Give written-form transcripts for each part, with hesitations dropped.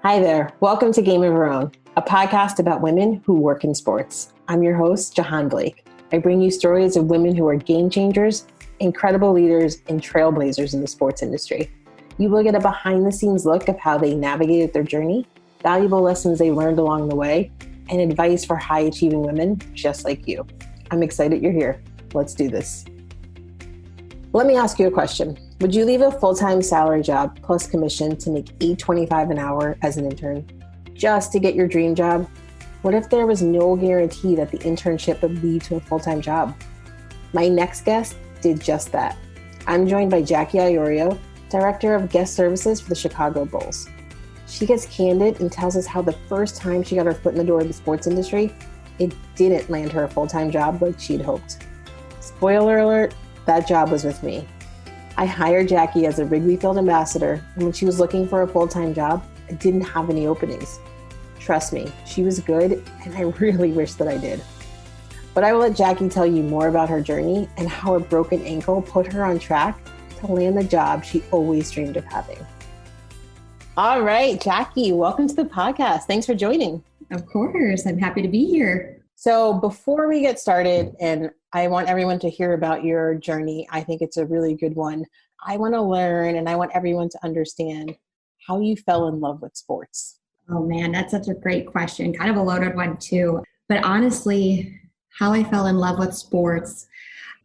Hi there. Welcome to Game of Our Own, a podcast about women who work in sports. I'm your host, Jahaan. I bring you stories of women who are game changers, incredible leaders, and trailblazers in the sports industry. You will get a behind-the-scenes look of how they navigated their journey, valuable lessons they learned along the way, and advice for high-achieving women just like you. I'm excited you're here. Let's do this. Let me ask you a question. Would you leave a full-time salary job plus commission to make $8.25 an hour as an intern just to get your dream job? What if there was no guarantee that the internship would lead to a full-time job? My next guest did just that. I'm joined by Jacqui Iorio, Director of Guest Services for the Chicago Bulls. She gets candid and tells us how the first time she got her foot in the door of the sports industry, it didn't land her a full-time job like she'd hoped. Spoiler alert, that job was with me. I hired Jacqui as a Wrigley Field ambassador, and when she was looking for a full-time job, I didn't have any openings. Trust me, she was good, and I really wish that I did. But I will let Jacqui tell you more about her journey and how a broken ankle put her on track to land the job she always dreamed of having. All right, Jacqui, welcome to the podcast. Thanks for joining. Of course, I'm happy to be here. So before we get started, and I want everyone to hear about your journey, I think it's a really good one. I want to learn and I want everyone to understand how you fell in love with sports. Oh man, that's such a great question. Kind of a loaded one too. But honestly, how I fell in love with sports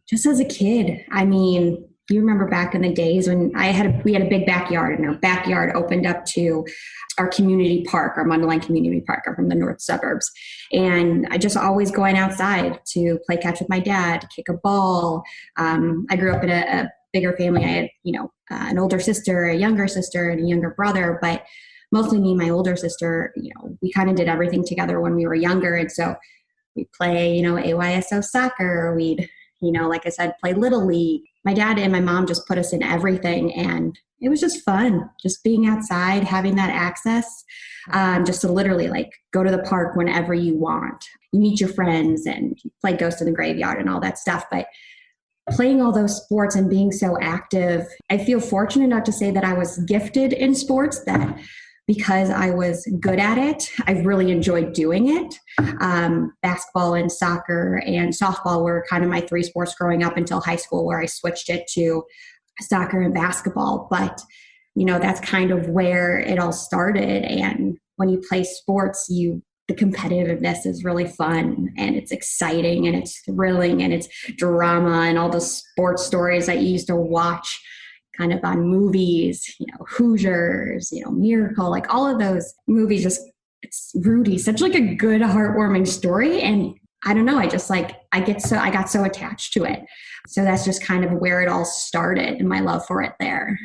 just as a kid. I mean, you remember back in the days when we had a big backyard, and our backyard opened up to our community park, our Mundelein Community Park. I'm from the north suburbs. And I just always going outside to play catch with my dad, kick a ball. I grew up in a bigger family. I had, an older sister, a younger sister, and a younger brother, but mostly me and my older sister, we kind of did everything together when we were younger. And so we'd play, AYSO soccer. We'd, like I said, play Little League. My dad and my mom just put us in everything, and it was just fun, just being outside, having that access, just to literally go to the park whenever you want. You meet your friends and you play Ghost in the Graveyard and all that stuff. But playing all those sports and being so active, I feel fortunate not to say that I was gifted in sports, that because I was good at it, I really enjoyed doing it. Basketball and soccer and softball were kind of my three sports growing up until high school, where I switched it to soccer and basketball. But, that's kind of where it all started. And when you play sports, the competitiveness is really fun, and it's exciting, and it's thrilling, and it's drama, and all the sports stories that you used to watch kind of on movies, Hoosiers, Miracle, all of those movies, it's Rudy, such a good, heartwarming story. And I don't know, I got so attached to it. So that's just kind of where it all started, and my love for it there.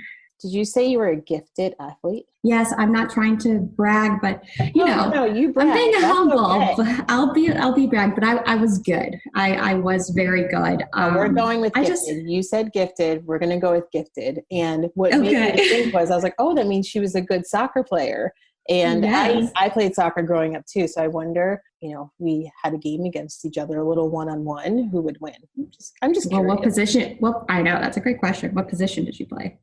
Did you say you were a gifted athlete? Yes, I'm not trying to brag, but No, you brag. I'm being That's humble. Okay. But I'll be brag. But I was good. I was very good. We're going with gifted. You said gifted. We're going to go with gifted. And what made me think was, I was like, oh, that means she was a good soccer player. And yes. I played soccer growing up too. So I wonder, we had a game against each other, a little one-on-one, who would win? I'm just curious. What position? Well, I know that's a great question. What position did you play?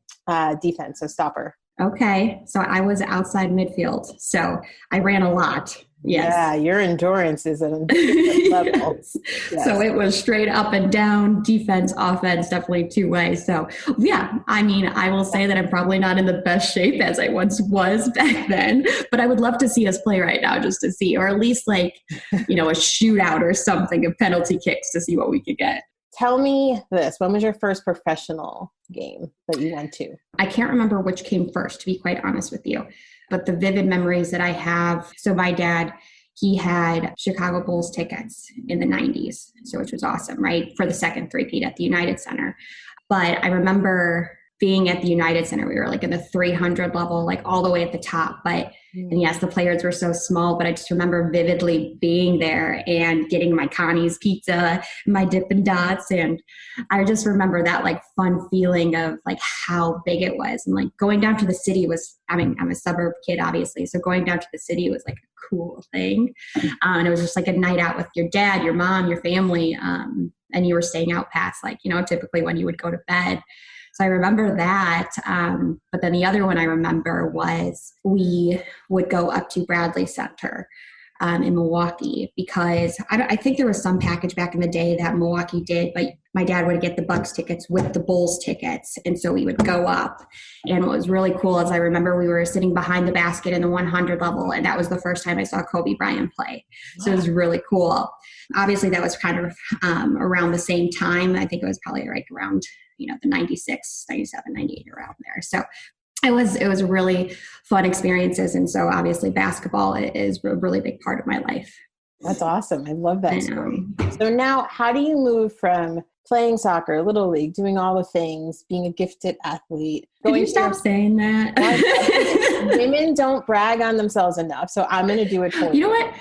Defense, so stopper. Okay. So I was outside midfield. So I ran a lot. Yes. Yeah, your endurance is at a different level. Yes. So it was straight up and down, defense, offense, definitely two-way. So yeah, I will say that I'm probably not in the best shape as I once was back then, but I would love to see us play right now just to see, or at least a shootout or something of penalty kicks to see what we could get. Tell me this. When was your first professional game that you went to? I can't remember which came first, to be quite honest with you. But the vivid memories that I have, so my dad, he had Chicago Bulls tickets in the 90s, so which was awesome, right? For the second three-peat at the United Center. But I remember being at the United Center, we were in the 300 level, all the way at the top. But and yes, the players were so small, but I just remember vividly being there and getting my Connie's pizza, my Dippin' Dots. And I just remember that fun feeling of how big it was. And going down to the city was, I'm a suburb kid, obviously. So going down to the city was a cool thing. And it was just a night out with your dad, your mom, your family. And you were staying out past typically when you would go to bed. So I remember that. But then the other one I remember was we would go up to Bradley Center in Milwaukee, because I think there was some package back in the day that Milwaukee did, but my dad would get the Bucks tickets with the Bulls tickets. And so we would go up. And what was really cool is I remember we were sitting behind the basket in the 100 level, and that was the first time I saw Kobe Bryant play. So it was really cool. Obviously, that was kind of around the same time. I think it was probably like around, the 96, 97, 98, around there. So it was really fun experiences. And so obviously basketball is a really big part of my life. That's awesome. I love that story. So now how do you move from playing soccer, Little League, doing all the things, being a gifted athlete? Can you stop saying that? Women don't brag on themselves enough. So I'm going to do it for you. You know what?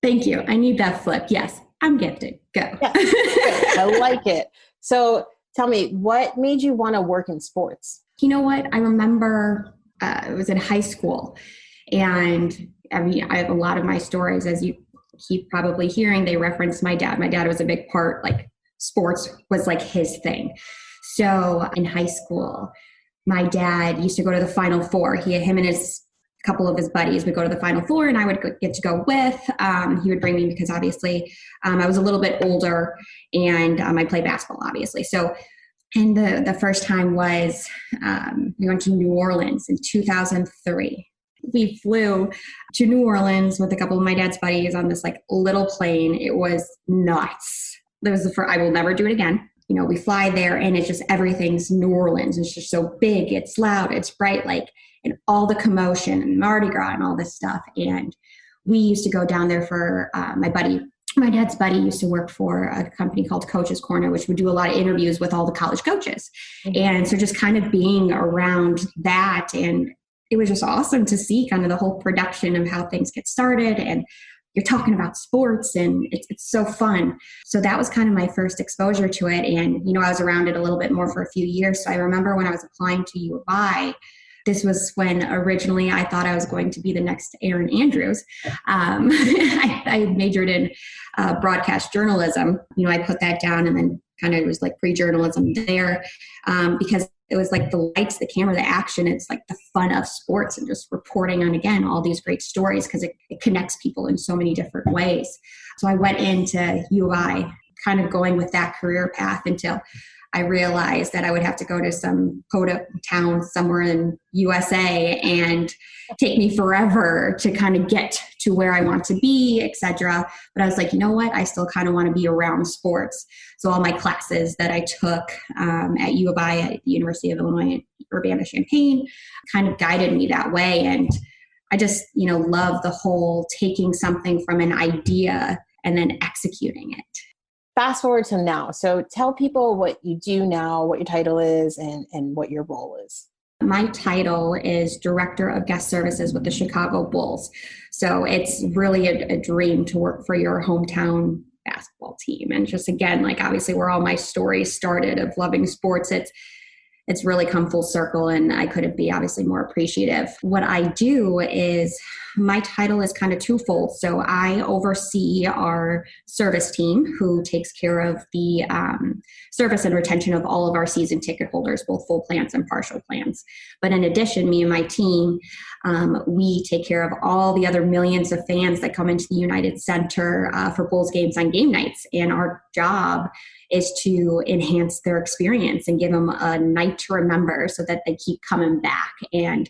Thank you. I need that flip. Yes, I'm gifted. Go. Yeah, I like it. So tell me, what made you want to work in sports? You know what? I remember it was in high school, and I have a lot of my stories, as you keep probably hearing, they reference my dad. My dad was a big part, like sports was like his thing. So in high school, my dad used to go to the Final Four. Him and a couple of his buddies would go to the Final Four, and I would get to go with. He would bring me because obviously I was a little bit older, and I played basketball, obviously. So, and the first time was we went to New Orleans in 2003. We flew to New Orleans with a couple of my dad's buddies on this like little plane. It was nuts. That was the first. I will never do it again. We fly there, and it's just everything's New Orleans. It's just so big. It's loud. It's bright. And all the commotion and Mardi Gras and all this stuff. And we used to go down there for my dad's buddy used to work for a company called Coach's Corner, which would do a lot of interviews with all the college coaches. Mm-hmm. And so just kind of being around that, and it was just awesome to see kind of the whole production of how things get started. And you're talking about sports, and it's so fun. So that was kind of my first exposure to it. And, I was around it a little bit more for a few years. So I remember when I was applying to U of I, this was when originally I thought I was going to be the next Erin Andrews. I majored in broadcast journalism. I put that down, and then kind of was like pre-journalism there because it was like the lights, the camera, the action. It's like the fun of sports and just reporting on, again, all these great stories, because it connects people in so many different ways. So I went into U of I kind of going with that career path until I realized that I would have to go to some Coda town somewhere in USA and take me forever to kind of get to where I want to be, etc. But I was like, you know what? I still kind of want to be around sports. So all my classes that I took at U of I at the University of Illinois at Urbana-Champaign kind of guided me that way. And I just, love the whole taking something from an idea and then executing it. Fast forward to now. So tell people what you do now, what your title is, and what your role is. My title is Director of Guest Services with the Chicago Bulls. So it's really a dream to work for your hometown basketball team. And just, again, like obviously where all my stories started of loving sports, it's really come full circle, and I couldn't be obviously more appreciative. What I do is my title is kind of twofold. So I oversee our service team, who takes care of the service and retention of all of our season ticket holders, both full plans and partial plans. But in addition, me and my team, we take care of all the other millions of fans that come into the United Center for Bulls games on game nights. And our job is to enhance their experience and give them a night to remember so that they keep coming back. And,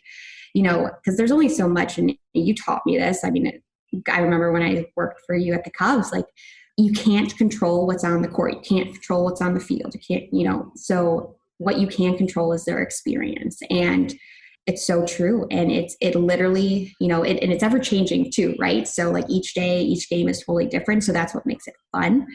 because there's only so much, and you taught me this. I mean, I remember when I worked for you at the Cubs, like, you can't control what's on the court. You can't control what's on the field. You can't, so what you can control is their experience. And it's so true. And it literally, and it's ever changing too, right? So like each day, each game is totally different. So that's what makes it fun.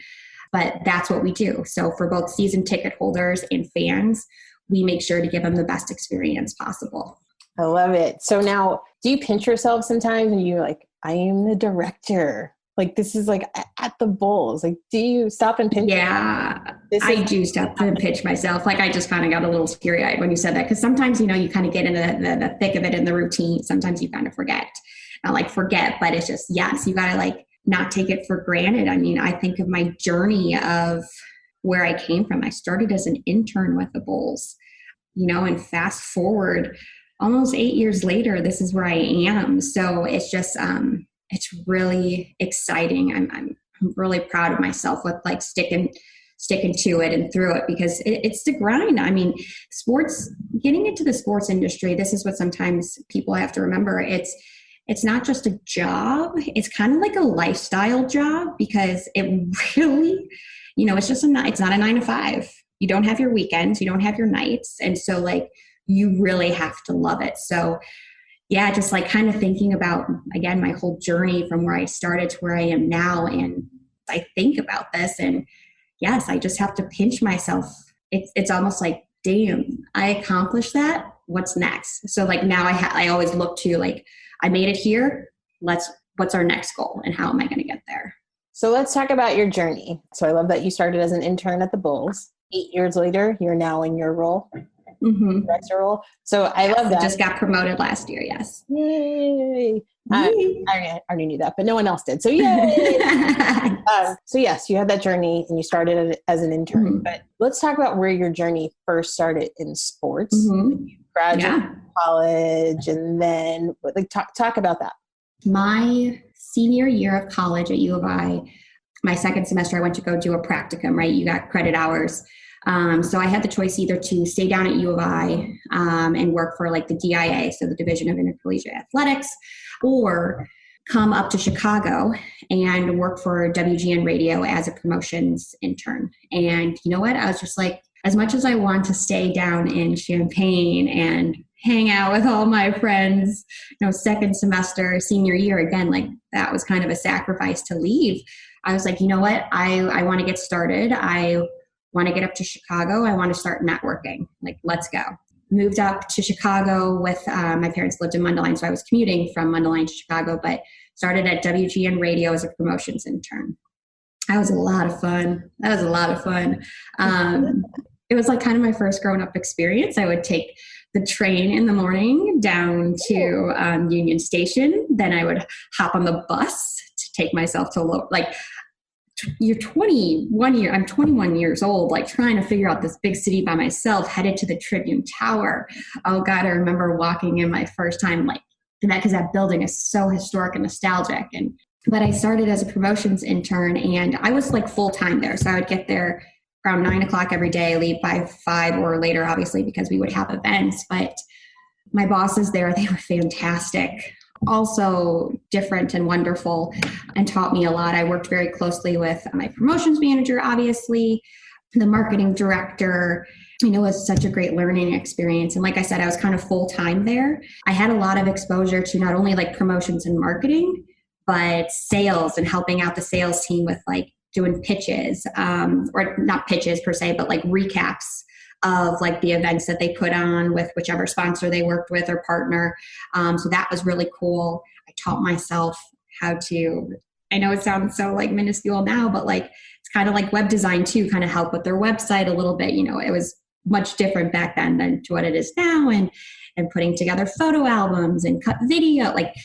But that's what we do. So for both season ticket holders and fans, we make sure to give them the best experience possible. I love it. So now, do you pinch yourself sometimes and you're like, I am the director? Like, this is like at the Bulls. Like, do you stop and pinch? Yeah, I do stop and pinch myself. Like, I just kind of got a little teary-eyed when you said that, because sometimes, you kind of get into the thick of it in the routine. Sometimes you kind of forget. Not like forget, but it's just, yes, you got to like not take it for granted. I mean, I think of my journey of where I came from. I started as an intern with the Bulls. and fast forward almost 8 years later, this is where I am. So it's just, it's really exciting. I'm really proud of myself with like sticking to it and through it, because it's the grind. I mean, sports, getting into the sports industry, this is what sometimes people have to remember. It's not just a job. It's kind of like a lifestyle job, because it really, it's not a 9 to 5. You don't have your weekends, you don't have your nights. And so like, you really have to love it. So yeah, just like kind of thinking about, again, my whole journey from where I started to where I am now. And I think about this, and yes, I just have to pinch myself. It's almost like, damn, I accomplished that. What's next? So like now I always look to like, I made it here. What's our next goal, and how am I going to get there? So let's talk about your journey. So I love that you started as an intern at the Bulls. 8 years later, you're now in your role. Director role. So I love that. Just got promoted last year. Yes. Yay. I already knew that, but no one else did. So yay. So yes, you had that journey and you started as an intern, but let's talk about where your journey first started in sports. You graduated college, and then like talk about that. My senior year of college at U of I, my second semester, I went to go do a practicum, right? You got credit hours. So I had the choice either to stay down at U of I and work for like the DIA, so the Division of Intercollegiate Athletics, or come up to Chicago and work for WGN Radio as a promotions intern. And you know what? I was just like, as much as I want to stay down in Champaign and hang out with all my friends, second semester, senior year, again, like that was kind of a sacrifice to leave. I was like, you know what? I want to get started. I want to get up to Chicago. I want to start networking. Like, let's go. Moved up to Chicago with my parents lived in Mundelein, so I was commuting from Mundelein to Chicago, but started at WGN Radio as a promotions intern. That was a lot of fun. It was like kind of my first grown-up experience. I would take the train in the morning down to Union Station. Then I would hop on the bus to take myself to you're 21 years, I'm 21 years old, like trying to figure out this big city by myself, headed to the Tribune Tower. Oh God, I remember walking in my first time, like, because that building is so historic and nostalgic. But I started as a promotions intern, and I was like full-time there. So I would get there around 9 o'clock every day, leave by 5 or later, obviously, because we would have events. But my bosses there, they were fantastic. Also different and wonderful, and taught me a lot. I worked very closely with my promotions manager, obviously, the marketing director. It was such a great learning experience. And like I said, I was kind of full-time there. I had a lot of exposure to not only like promotions and marketing, but sales, and helping out the sales team with like doing pitches, or not pitches per se, but like recaps of like the events that they put on with whichever sponsor they worked with or partner. So that was really cool. I taught myself how to, I know it sounds so like minuscule now, but like it's kind of like web design too, kind of help with their website a little bit. It was much different back then than to what it is now, and putting together photo albums and cut video. Like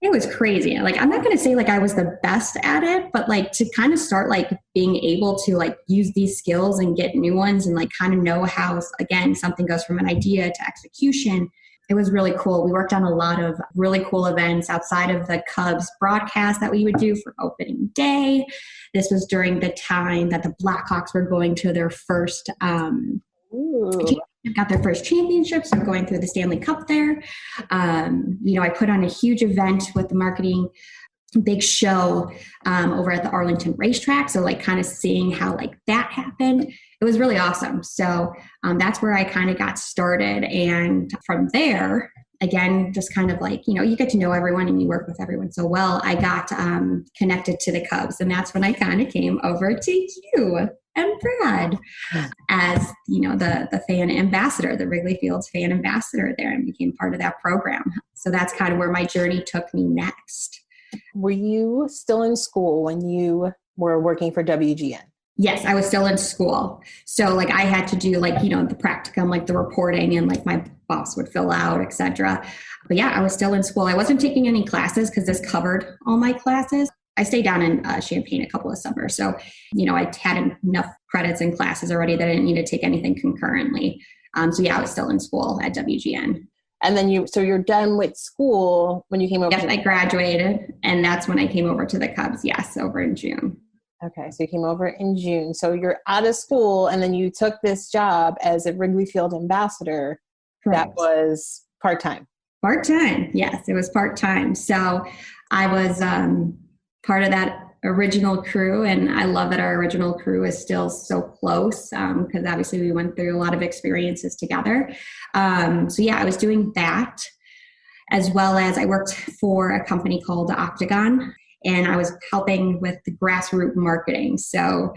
it was crazy. Like, I'm not going to say like I was the best at it, but like to kind of start like being able to like use these skills and get new ones, and like kind of know how, again, something goes from an idea to execution. It was really cool. We worked on a lot of really cool events outside of the Cubs broadcast that we would do for opening day. This was during the time that the Blackhawks were going to their first, got their first championship, so going through the Stanley Cup there. I put on a huge event with the marketing, big show over at the Arlington racetrack. So like kind of seeing how like that happened. It was really awesome. So that's where I kind of got started. And from there, again, just kind of like, you get to know everyone and you work with everyone so well. I got connected to the Cubs, and that's when I kind of came over to you and Brad as, the fan ambassador, the Wrigley Field's fan ambassador there, and became part of that program. So that's kind of where my journey took me next. Were you still in school when you were working for WGN? Yes, I was still in school. So like I had to do like, the practicum, like the reporting, and like my boss would fill out, etc. But yeah, I was still in school. I wasn't taking any classes because this covered all my classes. I stayed down in Champaign a couple of summers. So, I had enough credits and classes already that I didn't need to take anything concurrently. So yeah, I was still in school at WGN. And then so you're done with school when you came over? Yep, I graduated, and that's when I came over to the Cubs. Yes, over in June. Okay, so you came over in June. So you're out of school, and then you took this job as a Wrigley Field ambassador. Correct. That was part-time. Part-time, yes, it was part-time. So I was part of that original crew, and I love that our original crew is still so close because obviously we went through a lot of experiences together. So yeah, I was doing that, as well as I worked for a company called Octagon, and I was helping with the grassroots marketing. So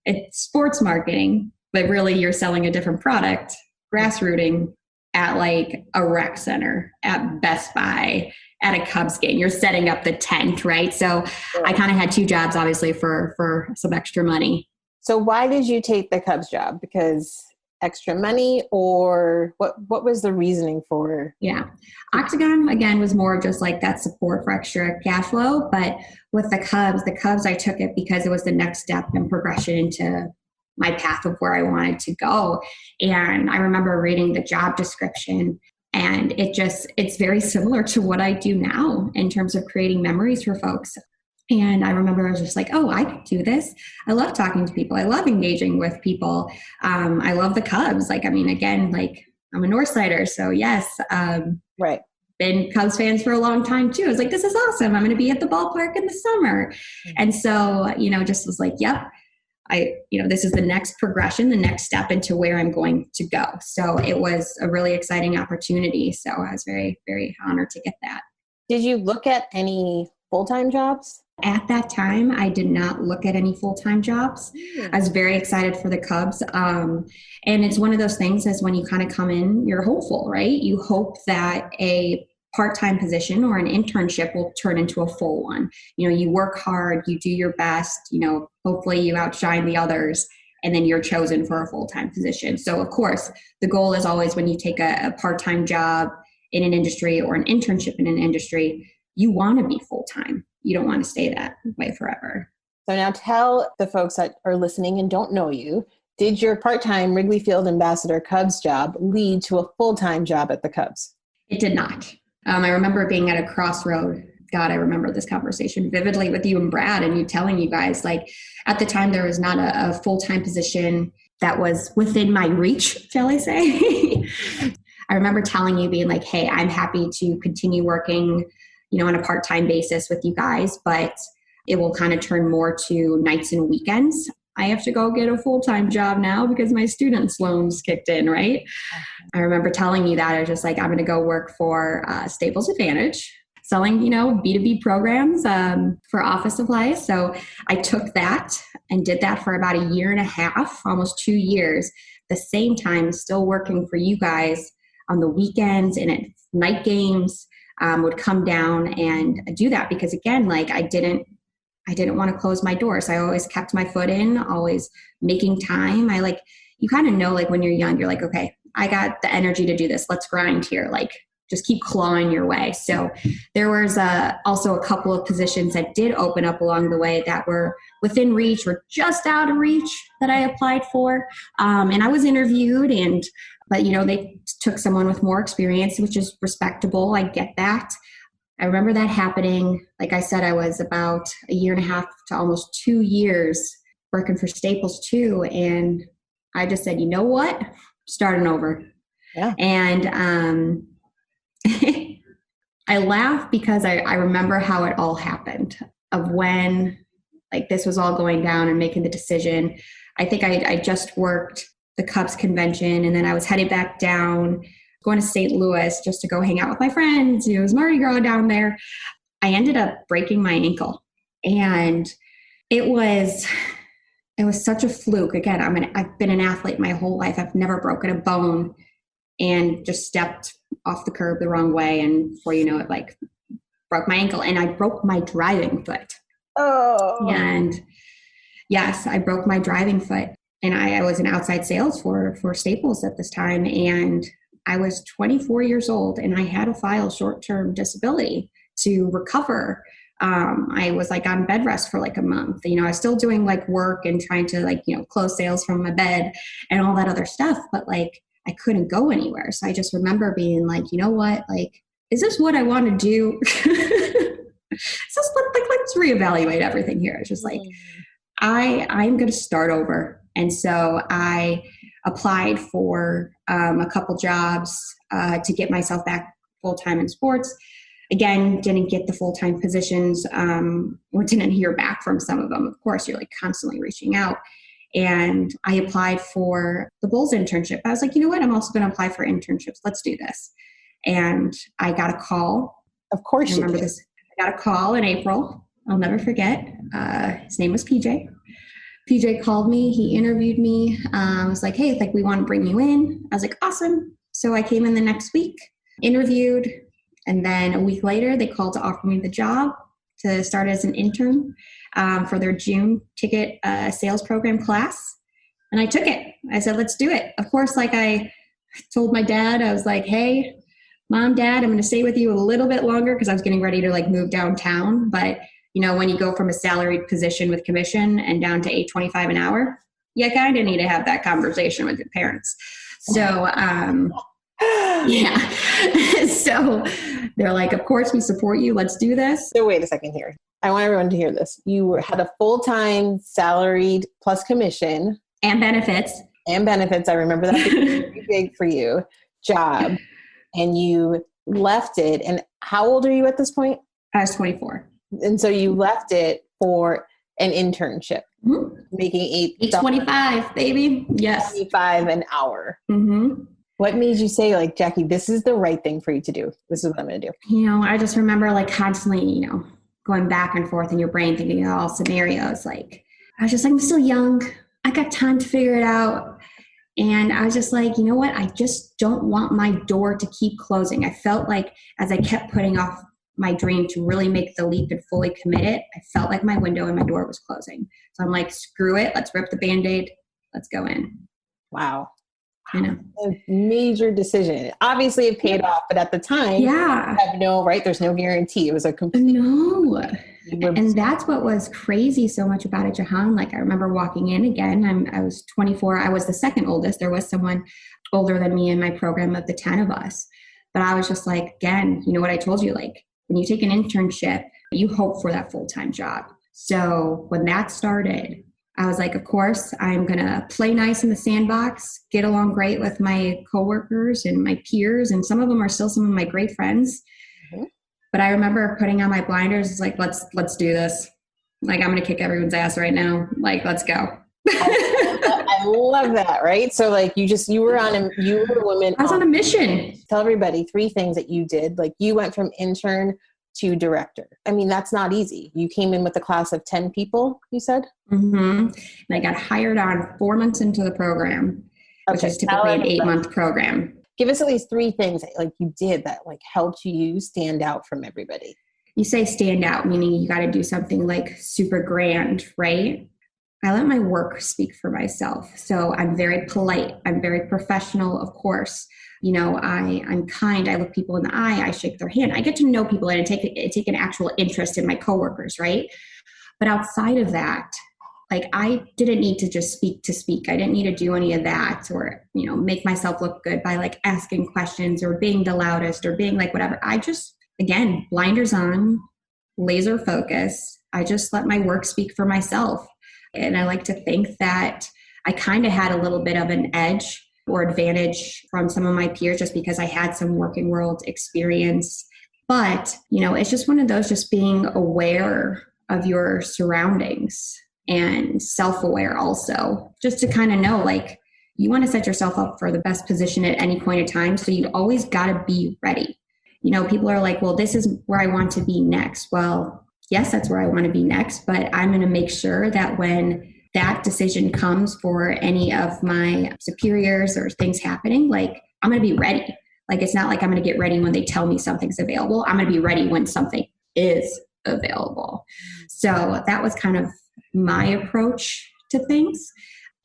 it's sports marketing, but really you're selling a different product, grassrooting at like a rec center, at Best Buy, at a Cubs game. You're setting up the tent, right? So I kind of had two jobs, obviously, for some extra money. So why did you take the Cubs job? Because extra money, or what was the reasoning for? Yeah. Octagon, again, was more of just like that support for extra cash flow. But with the Cubs, I took it because it was the next step in progression into my path of where I wanted to go. And I remember reading the job description, and it's very similar to what I do now in terms of creating memories for folks. And I remember I was just like, oh, I could do this. I love talking to people. I love engaging with people. I love the Cubs. Like, I mean, again, like I'm a Northsider. So yes, Right. Been Cubs fans for a long time too. I was like, this is awesome. I'm going to be at the ballpark in the summer. Mm-hmm. And so, just was like, yep, this is the next progression, the next step into where I'm going to go. So it was a really exciting opportunity. So I was very, very honored to get that. Did you look at any full-time jobs? At that time, I did not look at any full-time jobs. I was very excited for the Cubs. And it's one of those things as when you kind of come in, you're hopeful, right? You hope that a part-time position or an internship will turn into a full one. You work hard, you do your best, hopefully you outshine the others, and then you're chosen for a full-time position. So of course, the goal is always when you take a part-time job in an industry or an internship in an industry, you want to be full-time. You don't want to stay that way forever. So now tell the folks that are listening and don't know you, did your part-time Wrigley Field ambassador Cubs job lead to a full-time job at the Cubs? It did not. I remember being at a crossroad. God, I remember this conversation vividly with you and Brad, and you telling you guys, like, at the time there was not a full-time position that was within my reach, shall I say. I remember telling you, being like, hey, I'm happy to continue working on a part-time basis with you guys, but it will kind of turn more to nights and weekends. I have to go get a full-time job now because my students' loans kicked in, right? I remember telling you that. I was just like, I'm going to go work for Staples Advantage, selling, B2B programs for office supplies. So I took that and did that for about a year and a half, almost 2 years. At the same time, still working for you guys on the weekends and at night games. Would come down and do that because, again, like I didn't want to close my doors. I always kept my foot in, always making time. You kind of know, like when you're young, you're like, okay, I got the energy to do this. Let's grind here. Like just keep clawing your way. So there was also a couple of positions that did open up along the way that were within reach or just out of reach that I applied for. And I was interviewed but they took someone with more experience, which is respectable. I get that. I remember that happening. Like I said, I was about a year and a half to almost 2 years working for Staples too. And I just said, you know what? Starting over. Yeah. And I laugh because I remember how it all happened, of when like this was all going down and making the decision. I think I just worked the Cubs convention, and then I was headed back down, going to St. Louis just to go hang out with my friends. It was Mardi Gras down there. I ended up breaking my ankle, and it was such a fluke. Again, I've been an athlete my whole life. I've never broken a bone, and just stepped off the curb the wrong way, and before you know it, like broke my ankle, and I broke my driving foot. Oh. And yes, I broke my driving foot. And I was in outside sales for Staples at this time. And I was 24 years old, and I had to file short-term disability to recover. I was like on bed rest for like a month. I was still doing like work and trying to close sales from my bed and all that other stuff. But like I couldn't go anywhere. So I just remember being like, you know what, like, is this what I want to do? So let's reevaluate everything here. It's just like, I'm going to start over. And so I applied for a couple jobs to get myself back full-time in sports. Again, didn't get the full-time positions or didn't hear back from some of them. Of course, you're like constantly reaching out. And I applied for the Bulls internship. I was like, you know what? I'm also going to apply for internships. Let's do this. And I got a call. Of course you remember did. this. I got a call in April. I'll never forget. His name was PJ. PJ called me. He interviewed me. I was like, hey, like, we want to bring you in. I was like, awesome. So I came in the next week, interviewed. And then a week later, they called to offer me the job to start as an intern for their June ticket sales program class. And I took it. I said, let's do it. Of course, like I told my dad, I was like, hey, Mom, Dad, I'm going to stay with you a little bit longer because I was getting ready to like move downtown. But, you know, when you go from a salaried position with commission and down to $8.25 an hour, you kind of need to have that conversation with your parents. So, yeah. So they're like, of course, we support you. Let's do this. So wait a second here. I want everyone to hear this. You had a full-time salaried plus commission. And benefits. And benefits. I remember that being pretty big for you. Job. And you left it. And how old are you at this point? I was 24. And so you left it for an internship, making $8.25, baby. Yes. $25 an hour. Mm-hmm. What made you say, like, Jacqui, this is the right thing for you to do? This is what I'm going to do. You know, I just remember like constantly, you know, going back and forth in your brain, thinking of all scenarios. Like, I was just like, I'm still young. I got time to figure it out. And I was just like, you know what? I just don't want my door to keep closing. I felt like as I kept putting off my dream to really make the leap and fully commit it, I felt like my window and my door was closing. So I'm like, screw it. Let's rip the Band-Aid. Let's go in. Wow. I know. A major decision. Obviously it paid off, but at the time, yeah, you have no, right? There's no guarantee. It was a complete. No. And that's what was crazy so much about it, Jahaan. Like I remember walking in again, I was 24. I was the second oldest. There was someone older than me in my program of the 10 of us. But I was just like, again, you know what I told you, like when you take an internship, you hope for that full-time job. So when that started, I was like, of course, I'm going to play nice in the sandbox, get along great with my coworkers and my peers. And some of them are still some of my great friends. Mm-hmm. But I remember putting on my blinders. It's like, let's do this. Like, I'm going to kick everyone's ass right now. Like, let's go. I love that. Right. So like you were a woman. I was on a mission. Tell everybody 3 things that you did. Like you went from intern to director. I mean, that's not easy. You came in with a class of 10 people, you said? Mm-hmm. And I got hired on 4 months into the program, which is typically an 8-month program. Give us at least 3 things that like you did that like helped you stand out from everybody. You say stand out, meaning you got to do something like super grand, right? I let my work speak for myself. So I'm very polite. I'm very professional, of course. You know, I'm kind. I look people in the eye. I shake their hand. I get to know people and take an actual interest in my coworkers, right? But outside of that, like I didn't need to just speak to speak. I didn't need to do any of that or, you know, make myself look good by like asking questions or being the loudest or being like whatever. I just, again, blinders on, laser focus. I just let my work speak for myself. And I like to think that I kind of had a little bit of an edge or advantage from some of my peers just because I had some working world experience. But, you know, it's just one of those, just being aware of your surroundings and self-aware also, just to kind of know, like, you want to set yourself up for the best position at any point in time. So you always got to be ready. You know, people are like, well, this is where I want to be next. Well, yes, that's where I want to be next, but I'm going to make sure that when that decision comes for any of my superiors or things happening, like I'm going to be ready. Like, it's not like I'm going to get ready when they tell me something's available. I'm going to be ready when something is available. So that was kind of my approach to things.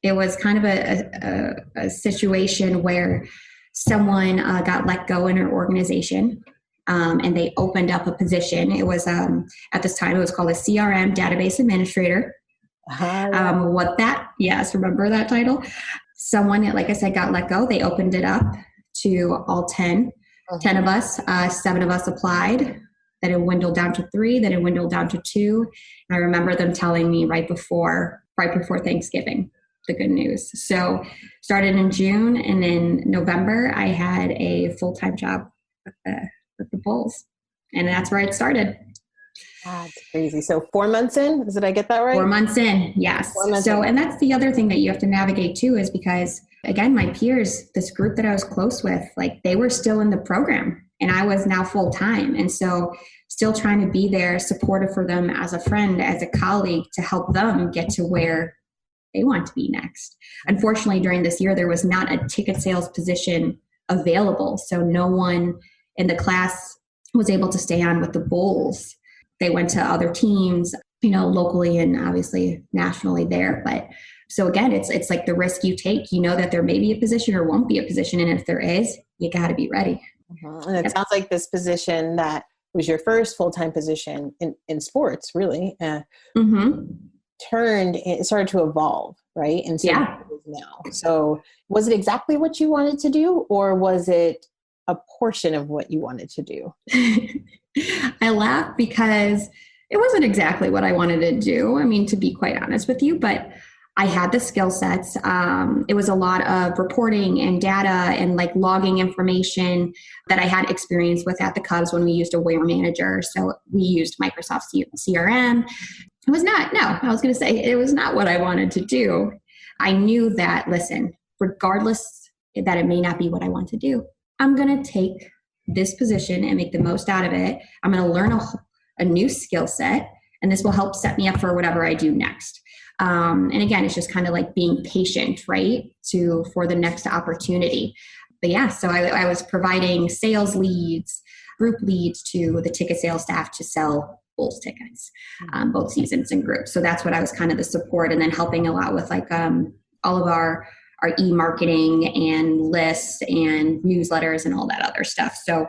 It was kind of a situation where someone got let go in our organization. And they opened up a position. It was, at this time, it was called a CRM database administrator. Uh-huh. Yes, remember that title? someone, like I said, got let go. They opened it up to all 10. 10 of us, 7 of us applied. Then it dwindled down to 3. Then it dwindled down to 2. And I remember them telling me right before Thanksgiving, the good news. So started in June, and in November, I had a full-time job with the Bulls. And that's where it started. That's crazy. So 4 months in, did I get that right? 4 months in, yes. And that's the other thing that you have to navigate too, is because, again, my peers, this group that I was close with, like they were still in the program and I was now full-time. And so still trying to be there, supportive for them as a friend, as a colleague, to help them get to where they want to be next. Unfortunately, during this year, there was not a ticket sales position available. So no one in the class was able to stay on with the Bulls. They went to other teams, locally and obviously nationally there. But so again, it's like the risk you take. You know that there may be a position or won't be a position. And if there is, you got to be ready. And it sounds like this position that was your first full-time position in sports, really, it started to evolve, right? And so it is now. So was it exactly what you wanted to do, or was it a portion of what you wanted to do? I laugh because it wasn't exactly what I wanted to do. I mean, to be quite honest with you, but I had the skill sets. It was a lot of reporting and data and like logging information that I had experience with at the Cubs when we used a wear manager. So we used Microsoft CRM. It was not what I wanted to do. I knew that, listen, regardless that it may not be what I want to do, I'm going to take this position and make the most out of it. I'm going to learn a new skill set, and this will help set me up for whatever I do next. And again, it's just kind of like being patient, right? For the next opportunity. But yeah, so I was providing sales leads, group leads to the ticket sales staff to sell Bulls tickets, both seasons and groups. So that's what I was kind of the support, and then helping a lot with like all of our e-marketing and lists and newsletters and all that other stuff. So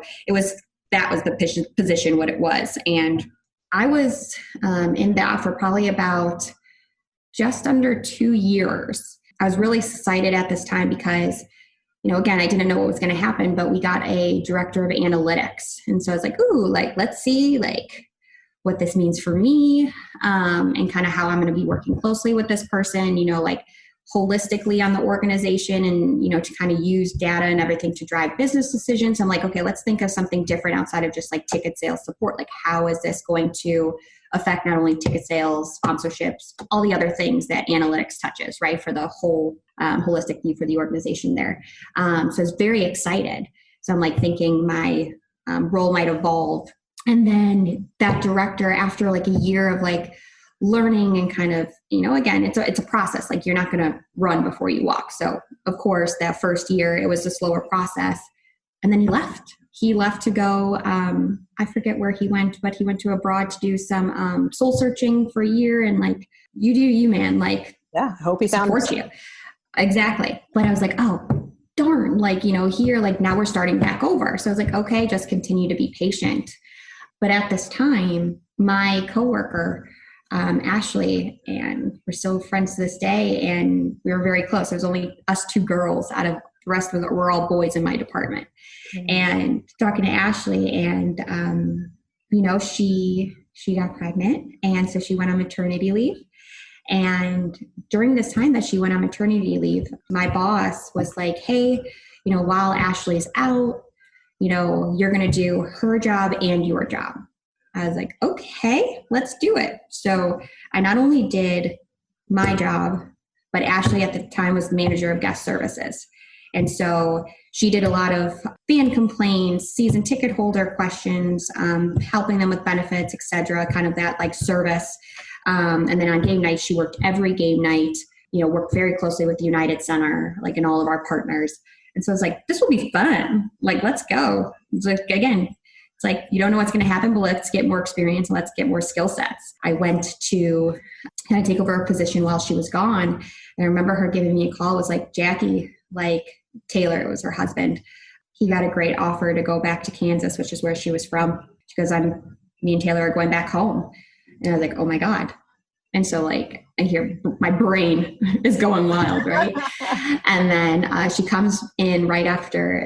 that was the position, what it was. And I was in that for probably about just under 2 years. I was really excited at this time because, again, I didn't know what was going to happen, but we got a director of analytics. And so I was like, let's see what this means for me, and kind of how I'm going to be working closely with this person, holistically on the organization, and, to kind of use data and everything to drive business decisions. I'm like, okay, let's think of something different outside of just like ticket sales support. Like, how is this going to affect not only ticket sales, sponsorships, all the other things that analytics touches, right? For the whole holistic view for the organization there. So I was very excited. So I'm like thinking my role might evolve. And then that director, after like a year of like learning and kind of, again, it's a process. Like, you're not going to run before you walk. So of course, that first year, it was a slower process. And then he left. He left to go, I forget where he went, but he went to abroad to do some soul searching for a year. And like, you do you, man. Like, yeah, I hope he supports you. Exactly. But I was like, oh, darn. Like, here, like now we're starting back over. So I was like, okay, just continue to be patient. But at this time, my coworker, Ashley, and we're still friends to this day, and we were very close. There was only us 2 girls out of the rest of it were all boys in my department. Mm-hmm. And talking to Ashley, and she got pregnant, and so she went on maternity leave. And during this time that she went on maternity leave, my boss was like, hey, while Ashley's out, you're going to do her job and your job. I was like, okay, let's do it. So I not only did my job, but Ashley at the time was the manager of guest services. And so she did a lot of fan complaints, season ticket holder questions, helping them with benefits, et cetera, kind of that like service. And then on game night, she worked every game night, worked very closely with the United Center, like in all of our partners. And so I was like, this will be fun. Like, let's go. It's like, again, it's like, you don't know what's going to happen, but let's get more experience and let's get more skill sets. I went to kind of take over her position while she was gone. And I remember her giving me a call. It was like, Jacqui, like Taylor, it was her husband. He got a great offer to go back to Kansas, which is where she was from. She goes, me and Taylor are going back home. And I was like, oh my God, And so like I hear my brain is going wild, right? And then she comes in right after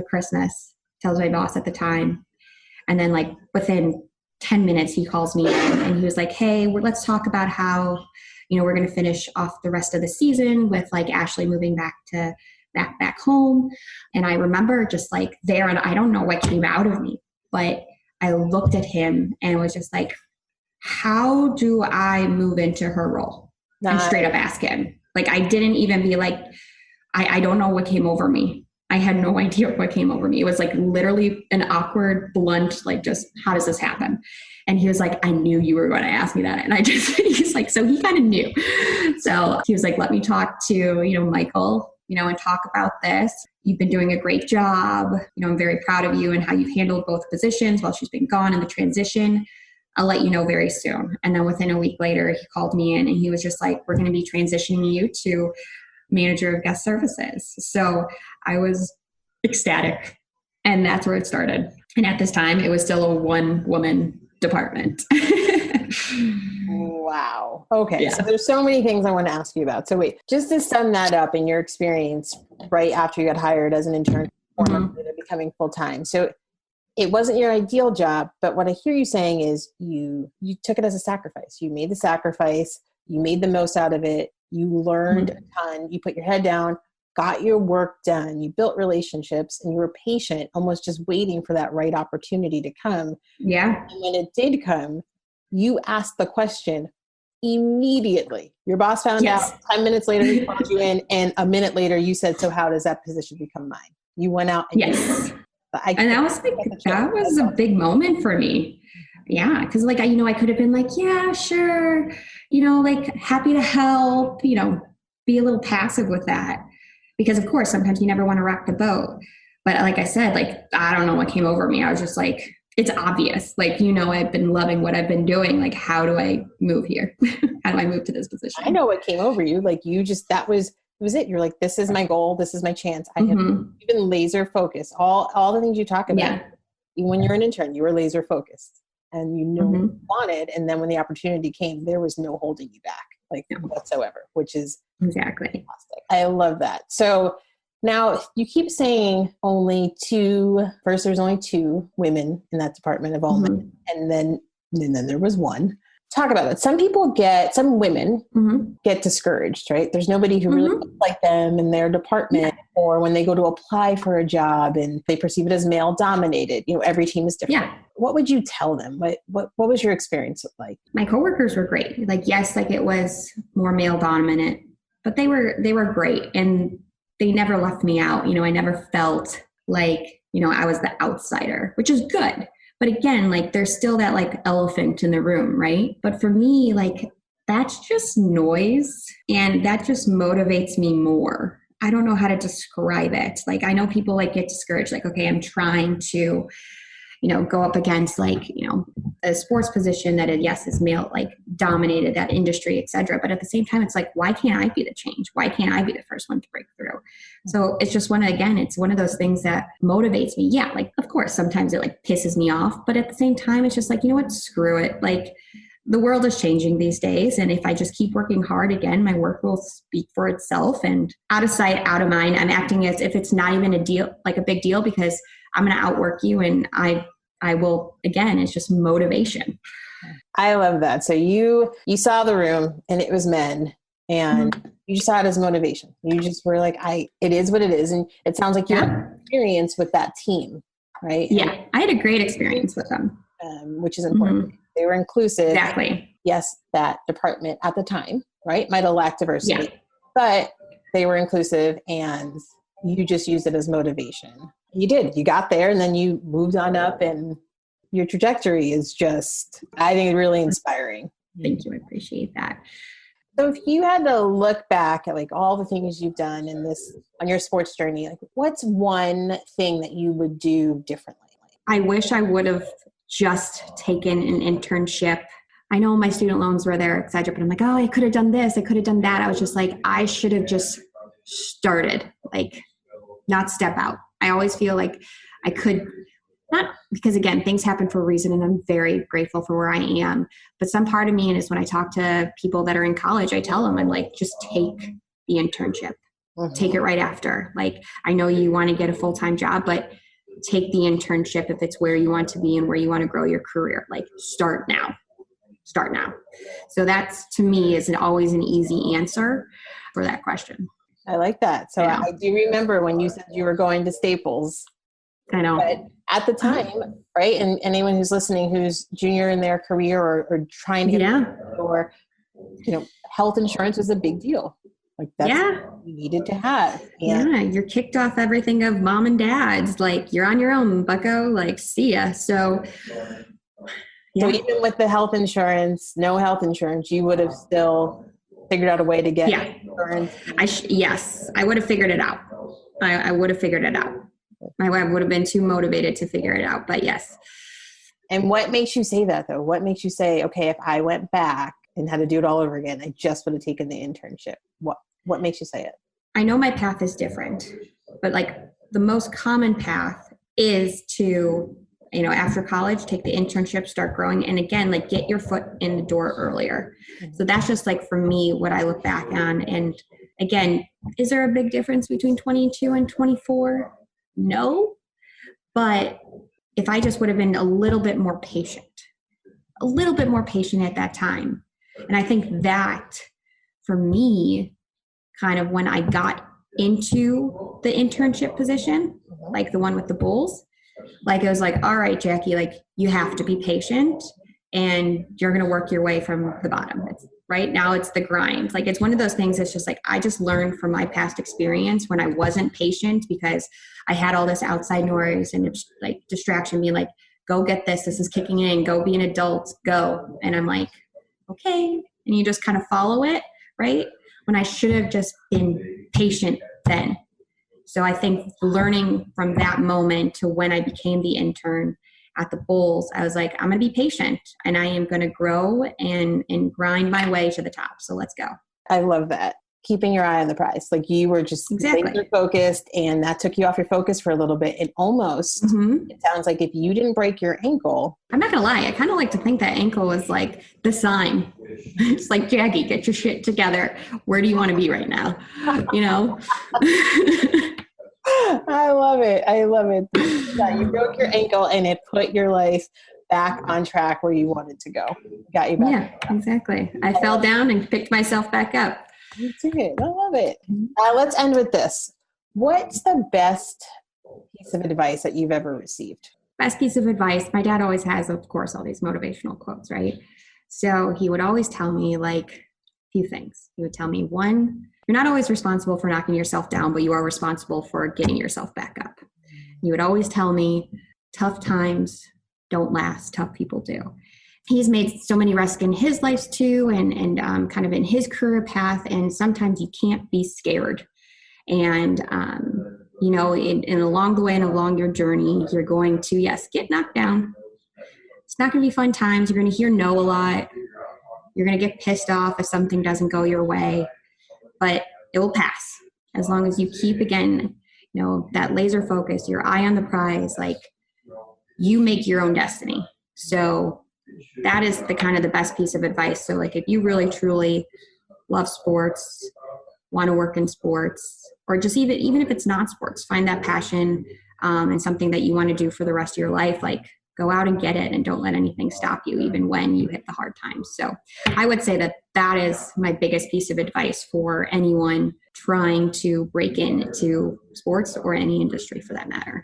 Christmas, tells my boss at the time. And then like within 10 minutes, he calls me in and he was like, hey, let's talk about how, we're going to finish off the rest of the season with like Ashley moving back home. And I remember just like there, and I don't know what came out of me, but I looked at him and was just like, how do I move into her role? And straight up ask him. Like, I didn't even be like, I don't know what came over me. I had no idea what came over me. It was like literally an awkward, blunt, like just, how does this happen? And he was like, I knew you were going to ask me that. And he's like, so he kind of knew. So he was like, let me talk to, Michael, and talk about this. You've been doing a great job. I'm very proud of you and how you've handled both positions while she's been gone in the transition. I'll let you know very soon. And then within a week later, he called me in and he was just like, we're going to be transitioning you to manager of guest services. So I was ecstatic. And that's where it started. And at this time, it was still a one-woman department. Wow. Okay. Yeah. So there's so many things I want to ask you about. So wait, just to sum that up in your experience right after you got hired as an intern, becoming full-time. So it wasn't your ideal job, but what I hear you saying is you took it as a sacrifice. You made the sacrifice. You made the most out of it. You learned a ton. You put your head down, got your work done. You built relationships and you were patient, almost just waiting for that right opportunity to come. Yeah. And when it did come, you asked the question immediately. Your boss found out 10 minutes later, he called you in, and a minute later you said, so how does that position become mine? You went out and and that was like, that was a big moment for me. Yeah. Cause like, I could have been like, yeah, sure. Like happy to help, be a little passive with that because of course, sometimes you never want to rock the boat. But like I said, like, I don't know what came over me. I was just like, it's obvious. Like, I've been loving what I've been doing. Like, how do I move here? How do I move to this position? I know what came over you. Like it was it. You're like, this is my goal. This is my chance. I have been laser focused. All the things you talk about. Yeah. When you're an intern, you were laser focused and you knew what you wanted. And then when the opportunity came, there was no holding you back, like whatsoever, which is exactly fantastic. I love that. So now you keep saying first there's only 2 women in that department of all men. And then there was 1. Talk about it. Some women get discouraged, right? There's nobody who really looks like them in their department, or when they go to apply for a job and they perceive it as male dominated. Every team is different. Yeah. What would you tell them? What was your experience like? My coworkers were great. Like, yes, like it was more male dominant, but they were great and they never left me out. I never felt like, I was the outsider, which is good. But again, like there's still that like elephant in the room, right? But for me, like that's just noise and that just motivates me more. I don't know how to describe it. Like I know people like get discouraged, like, okay, I'm trying to, go up against like, a sports position that is male, like dominated that industry, et cetera. But at the same time, it's like, why can't I be the change? Why can't I be the first one to break through? So it's just it's one of those things that motivates me. Yeah. Like, of course, sometimes it like pisses me off, but at the same time, it's just like, screw it. Like the world is changing these days. And if I just keep working hard again, my work will speak for itself and out of sight, out of mind. I'm acting as if it's not even a big deal because I'm going to outwork you. And I will, again, it's just motivation. I love that. So you saw the room and it was men and you saw it as motivation. You just were like, it is what it is. And it sounds like you had experience with that team, right? Yeah. And I had a great experience with them. Which is important. They were inclusive. Exactly. Yes, that department at the time, right, might have lacked diversity, but they were inclusive and you just used it as motivation. You did. You got there and then you moved on up and your trajectory is just, I think, really inspiring. Thank you. I appreciate that. So if you had to look back at like all the things you've done on your sports journey, like what's one thing that you would do differently? I wish I would have just taken an internship. I know my student loans were there, et cetera, but I'm like, oh, I could have done this. I could have done that. I was just like, I should have just started, like not step out. I always feel like I could not because, again, things happen for a reason and I'm very grateful for where I am. But some part of me is when I talk to people that are in college, I tell them, I'm like, just take the internship, take it right after. Like, I know you want to get a full-time job, but take the internship if it's where you want to be and where you want to grow your career. Like, start now. So that's, to me, is always an easy answer for that question. I like that. So I do remember when you said you were going to Staples. I know. But at the time, right? And anyone who's listening who's junior in their career or trying to get or, health insurance was a big deal. Like that's what you needed to have. And you're kicked off everything of mom and dad's. Like, you're on your own, bucko. Like, see ya. So even with the health insurance, no health insurance, you would have still figured out a way to get insurance. I would have figured it out. I would have figured it out. My wife would have been too motivated to figure it out, but yes. And what makes you say that, though? What makes you say, okay, if I went back and had to do it all over again, I just would have taken the internship? What makes you say it? I know my path is different, but like the most common path is to, after college, take the internship, start growing. And again, like, get your foot in the door earlier. So that's just like, for me, what I look back on. And again, is there a big difference between 22 and 24? No, but if I just would have been a little bit more patient at that time. And I think that for me, kind of when I got into the internship position, like the one with the Bulls, like it was like, all right, Jacqui, like, you have to be patient and you're going to work your way from the bottom. Right now it's the grind. Like, it's one of those things that's just like, I just learned from my past experience when I wasn't patient because I had all this outside noise and it's like distraction being like, go get this is kicking in, go be an adult, go. And I'm like, okay. And you just kind of follow it, right? When I should have just been patient then. So I think learning from that moment to when I became the intern at the Bulls, I was like, I'm going to be patient and I am going to grow and grind my way to the top. So let's go. I love that. Keeping your eye on the prize. Like, you were just laser focused, and that took you off your focus for a little bit. And almost, it sounds like if you didn't break your ankle. I'm not going to lie. I kind of like to think that ankle was like the sign. It's like, Jacqui, get your shit together. Where do you want to be right now? I love it. Yeah, you broke your ankle and it put your life back on track where you wanted to go. Got you back. Yeah, exactly. I fell down and picked myself back up. You did. I love it. Let's end with this. What's the best piece of advice that you've ever received? Best piece of advice. My dad always has, of course, all these motivational quotes, right? So he would always tell me like a few things. He would tell me, one, you're not always responsible for knocking yourself down, but you are responsible for getting yourself back up. He would always tell me, tough times don't last, tough people do. He's made so many risks in his life too, and kind of in his career path. And sometimes you can't be scared. And, along the way and along your journey, you're going to, yes, get knocked down. It's not going to be fun times. You're going to hear no a lot. You're going to get pissed off if something doesn't go your way, but it will pass as long as you keep, again, that laser focus, your eye on the prize. Like, you make your own destiny. So that is the best piece of advice. So like, if you really truly love sports, want to work in sports, or just even if it's not sports, find that passion and something that you want to do for the rest of your life, like, go out and get it and don't let anything stop you, even when you hit the hard times. So I would say that is my biggest piece of advice for anyone trying to break into sports or any industry for that matter.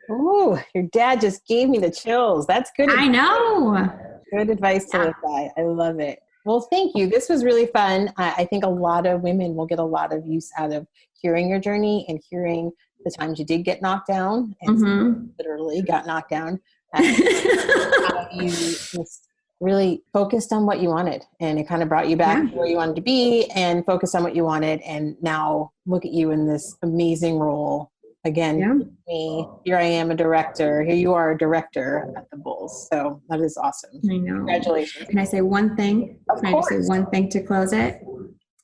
Oh, your dad just gave me the chills. That's good. I know. Good advice to live by. I love it. Well, thank you. This was really fun. I think a lot of women will get a lot of use out of hearing your journey and hearing the times you did get knocked down and literally got knocked down. How you just really focused on what you wanted, and it kind of brought you back to where you wanted to be and focused on what you wanted. And now look at you in this amazing role. Again, me, here I am, a director. Here you are, a director at the Bulls. So that is awesome. I know. Congratulations. Can I say one thing? Can I just say one thing to close it?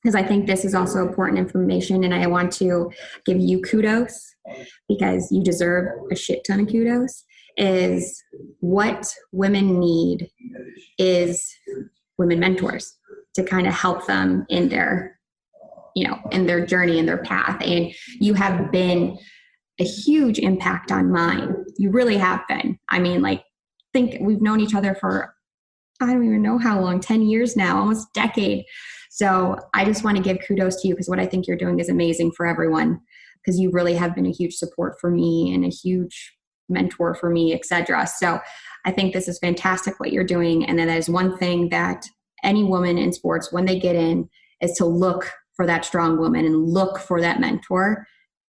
Because I think this is also important information, and I want to give you kudos because you deserve a shit ton of kudos. is what women need is women mentors to kind of help them in their, in their journey, in their path. And you have been a huge impact on mine. You really have been. I mean, think we've known each other for, I don't even know how long, 10 years now, almost a decade. So I just want to give kudos to you because what I think you're doing is amazing for everyone, because you really have been a huge support for me and a huge mentor for me, etc. So I think this is fantastic what you're doing. And then there's one thing that any woman in sports, when they get in, is to look for that strong woman and look for that mentor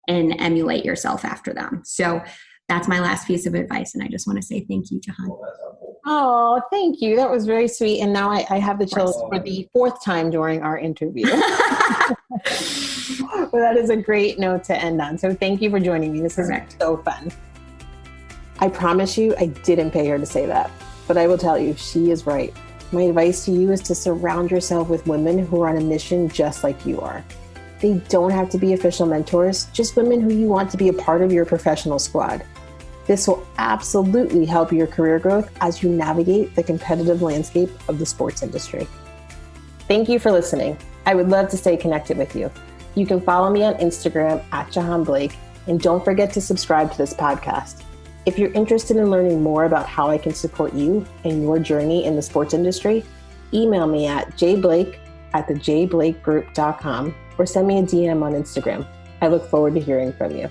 and emulate yourself after them. So that's my last piece of advice. And I just want to say thank you, Jahaan. Oh, thank you. That was very sweet. And now I have the chills for the fourth time during our interview. Well, that is a great note to end on. So thank you for joining me. This is so fun. I promise you, I didn't pay her to say that, but I will tell you, she is right. My advice to you is to surround yourself with women who are on a mission just like you are. They don't have to be official mentors, just women who you want to be a part of your professional squad. This will absolutely help your career growth as you navigate the competitive landscape of the sports industry. Thank you for listening. I would love to stay connected with you. You can follow me on Instagram at Jahaan Blake, and don't forget to subscribe to this podcast. If you're interested in learning more about how I can support you in your journey in the sports industry, email me at jblake@thejblakegroup.com or send me a DM on Instagram. I look forward to hearing from you.